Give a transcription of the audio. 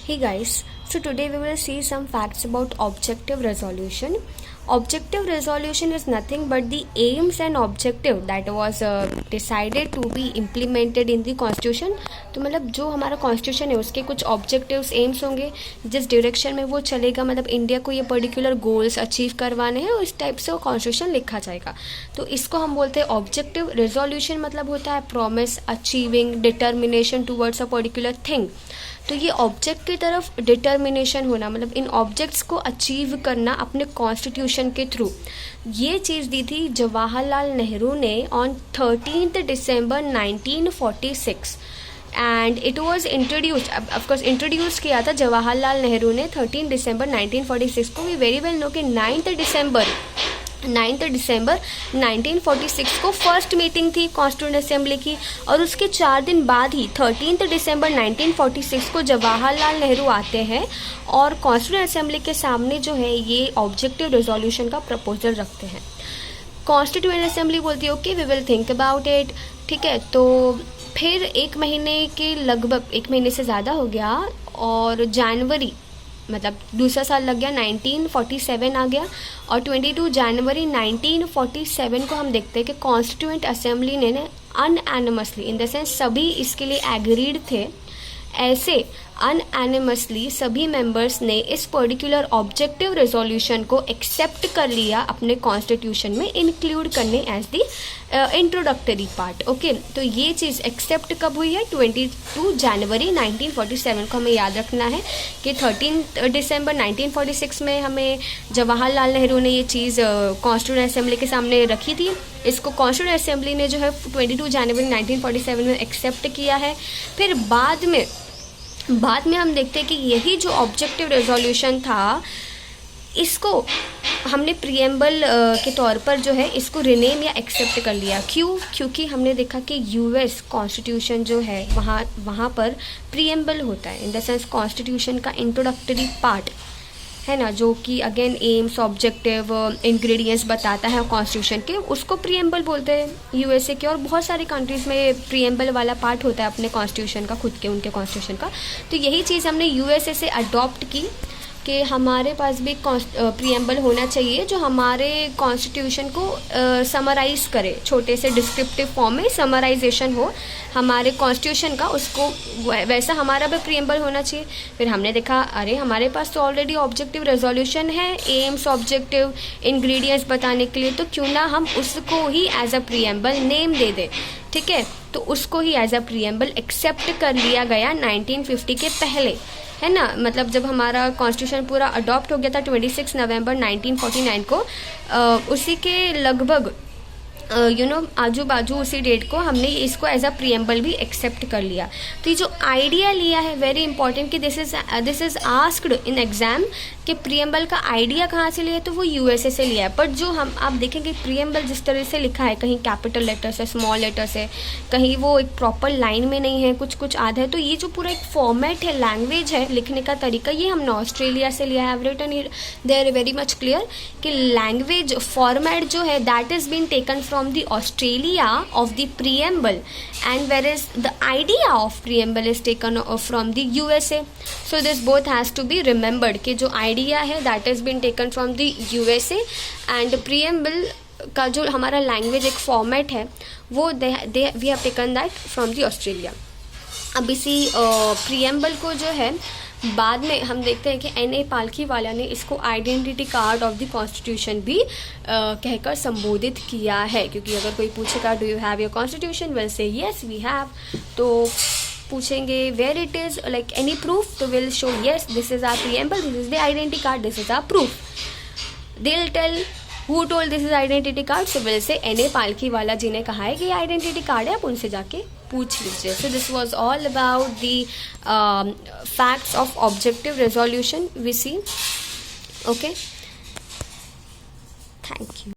Hey guys, so today we will see some facts about objective resolution. Objective resolution is nothing but the aims and objective that was decided to be implemented in the constitution. तो मतलब जो हमारा constitution है उसके कुछ objectives AIIMS होंगे जिस direction में वो चलेगा, मतलब इंडिया को ये पर्टिकुलर गोल्स अचीव करवाने हैं, उस टाइप से वो कॉन्स्टिट्यूशन लिखा जाएगा. तो इसको हम बोलते हैं ऑब्जेक्टिव. रेजोल्यूशन मतलब होता है promise, achieving, determination towards a particular thing. तो ये ऑब्जेक्ट की तरफ डिटर्मिनेशन होना, मतलब इन ऑब्जेक्ट्स को अचीव करना अपने कॉन्स्टिट्यूशन के थ्रू. ये चीज़ दी थी जवाहरलाल नेहरू ने on 13 December 1946 and it was introduced. Of course introduce किया था जवाहरलाल नेहरू ने 13 दिसंबर 1946 को. वी वेरी वेल नो कि 9 दिसंबर 1946 को फर्स्ट मीटिंग थी कॉन्स्टिट्यूंट असेंबली की, और उसके 4 दिन बाद ही 13 दिसंबर 1946 को जवाहरलाल नेहरू आते हैं और कॉन्स्टिट्यूंट असेंबली के सामने जो है ये ऑब्जेक्टिव रेजोल्यूशन का प्रपोजल रखते हैं. कॉन्स्टिट्यूंट असेंबली बोलती है okay we will think about it. ठीक है, तो फिर 1 महीने के लगभग 1 महीने से ज़्यादा हो गया और जनवरी मतलब दूसरा साल लग गया, 1947 आ गया और 22 जनवरी 1947 को हम देखते हैं कि कॉन्स्टिट्यूएंट असेंबली ने अनएनिमसली, इन द सेंस सभी इसके लिए एग्रीड थे, ऐसे अनएनिमसली सभी मेंबर्स ने इस पर्टिकुलर ऑब्जेक्टिव रेजोल्यूशन को एक्सेप्ट कर लिया अपने कॉन्स्टिट्यूशन में इंक्लूड करने as the introductory part. Okay, तो ये चीज़ एक्सेप्ट कब हुई है? 22 जनवरी 1947 को हमें याद रखना है कि 13 दिसंबर 1946 में हमें जवाहरलाल नेहरू ने ये चीज़ कॉन्स्टिट्यूएंट असेंबली के सामने रखी थी. इसको कॉन्स्टिट्यूएंट असेंबली ने जो है 22 जनवरी 1947 में एक्सेप्ट किया है. फिर बाद में हम देखते हैं कि यही जो ऑब्जेक्टिव रेजोल्यूशन था इसको हमने प्रीएम्बल के तौर पर जो है इसको रिनेम या एक्सेप्ट कर लिया. क्यों? क्योंकि हमने देखा कि यूएस कॉन्स्टिट्यूशन जो है वहाँ पर प्रीएम्बल होता है, इन द सेंस कॉन्स्टिट्यूशन का इंट्रोडक्टरी पार्ट है ना, जो कि अगेन एम्स, ऑब्जेक्टिव, इंग्रेडिएंट्स बताता है कॉन्स्टिट्यूशन के, उसको प्रीएम्बल बोलते हैं यूएसए के. और बहुत सारे कंट्रीज़ में प्रीएम्बल वाला पार्ट होता है अपने कॉन्स्टिट्यूशन का, खुद के उनके कॉन्स्टिट्यूशन का. तो यही चीज़ हमने यूएसए से अडॉप्ट की कि हमारे पास भी प्रीएम्बल होना चाहिए जो हमारे कॉन्स्टिट्यूशन को समराइज़ करे, छोटे से डिस्क्रिप्टिव फॉर्म में समराइजेशन हो हमारे कॉन्स्टिट्यूशन का, उसको वैसा हमारा भी प्रीएम्बल होना चाहिए. फिर हमने देखा अरे हमारे पास तो ऑलरेडी ऑब्जेक्टिव रेजोल्यूशन है एम्स, ऑब्जेक्टिव, इंग्रेडिएंट्स बताने के लिए, तो क्यों ना हम उसको ही एज अ प्रीएम्बल नेम दे दें. ठीक है, तो उसको ही एज अ प्रीएम्बल एक्सेप्ट कर लिया गया 1950 के पहले, है ना. मतलब जब हमारा कॉन्स्टिट्यूशन पूरा अडॉप्ट हो गया था 26 नवंबर 1949 को, उसी के लगभग आजू बाजू उसी डेट को हमने इसको एज अ प्रीएम्बल भी एक्सेप्ट कर लिया. तो ये जो आइडिया लिया है वेरी इंपॉर्टेंट कि this is asked in exam कि प्रीएम्बल का आइडिया कहाँ से लिया है, तो वो यूएसए से लिया है. बट जो हम आप देखेंगे प्रीएम्बल जिस तरह से लिखा है, कहीं कैपिटल लेटर से, स्मॉल लेटर से, कहीं वो एक प्रॉपर लाइन में नहीं है, कुछ आधा है. तो ये जो पूरा एक फॉर्मेट है, लैंग्वेज है, लिखने का तरीका, ये हमने ऑस्ट्रेलिया से लिया है. Written there very much clear कि लैंग्वेज फॉर्मेट जो है that is been taken from the Australia of the preamble, and whereas the idea of preamble is taken from the USA. So this both has to be remembered कि जो idea है that has been taken from the USA and preamble का जो हमारा language एक format है वो we have taken that from the Australia. अब इसी प्रीएम्बल को जो है बाद में हम देखते हैं कि एन ए पालकी वाला ने इसको identity card of the constitution भी कहकर संबोधित किया है. क्योंकि अगर कोई पूछेगा do you have your constitution, will say yes we have. तो पूछेंगे where it is, like any proof, तो will show yes this is our preamble, this is the identity card, this is our proof. They will tell who told this is identity card, so will say N A Palkhivala जी ने कहा है कि ये identity card है, आप उनसे जाके पूछ लीजिए. So this was all about the facts of objective resolution we see. Okay, thank you.